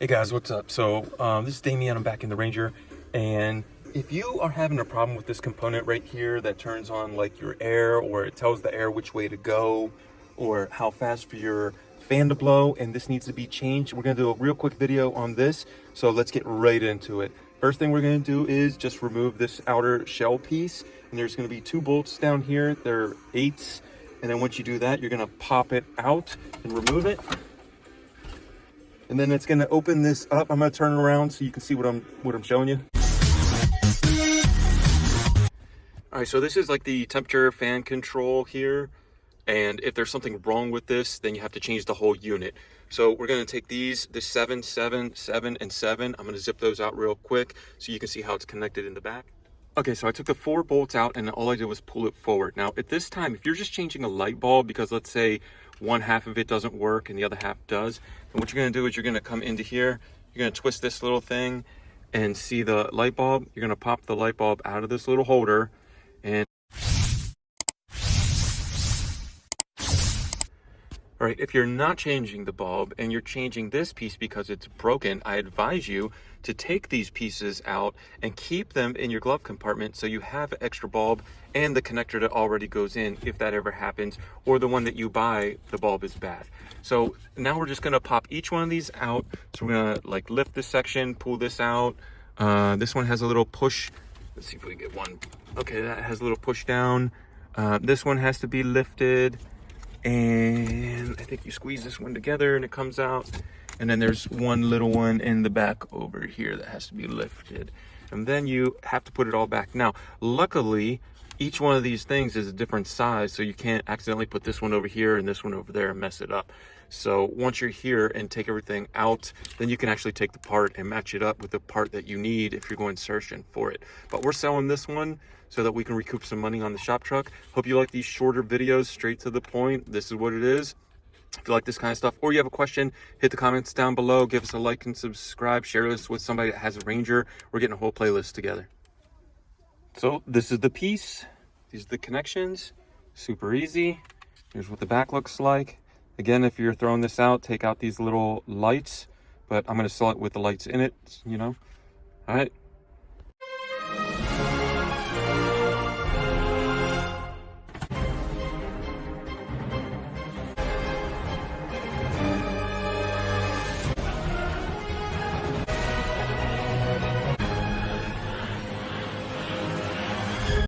Hey guys, what's up? So this is Damien. I'm back in the Ranger, and if you are having a problem with this component right here that turns on like your air, or it tells the air which way to go or how fast for your fan to blow, and this needs to be changed, we're going to do a real quick video on this. So let's get right into it. First thing we're going to do is just remove this outer shell piece, and there's going to be 2 bolts down here. They're 8s, and then once you do that, you're going to pop it out and remove it. And then it's gonna open this up. I'm gonna turn it around so you can see what I'm showing you. All right, so this is like the temperature fan control here. And if there's something wrong with this, then you have to change the whole unit. So we're gonna take these, the 7, 7, 7, and 7. I'm gonna zip those out real quick so you can see how it's connected in the back. Okay, so I took the 4 bolts out and all I did was pull it forward. Now at this time, if you're just changing a light bulb, because let's say one half of it doesn't work and the other half does, then what you're gonna do is you're gonna come into here, you're gonna twist this little thing and see the light bulb. You're gonna pop the light bulb out of this little holder, and all right, if you're not changing the bulb and you're changing this piece because it's broken, I advise you to take these pieces out and keep them in your glove compartment so you have an extra bulb and the connector that already goes in if that ever happens, or the one that you buy, the bulb is bad. So now we're just gonna pop each one of these out. So we're gonna like lift this section, pull this out. This one has a little push. Let's see if we get one. Okay, that has a little push down. This one has to be lifted. And I think you squeeze this one together and it comes out. And then there's one little one in the back over here that has to be lifted. And then you have to put it all back. Now, luckily, each one of these things is a different size, so you can't accidentally put this one over here and this one over there and mess it up. So once you're here and take everything out, then you can actually take the part and match it up with the part that you need if you're going searching for it. But we're selling this one so that we can recoup some money on the shop truck. Hope you like these shorter videos, straight to the point. This is what it is. If you like this kind of stuff, or you have a question, hit the comments down below, give us a like and subscribe, share this with somebody that has a Ranger. We're getting a whole playlist together. So this is the piece. These are the connections. Super easy. Here's what the back looks like. Again, if you're throwing this out, take out these little lights, but I'm going to sell it with the lights in it, you know. All right,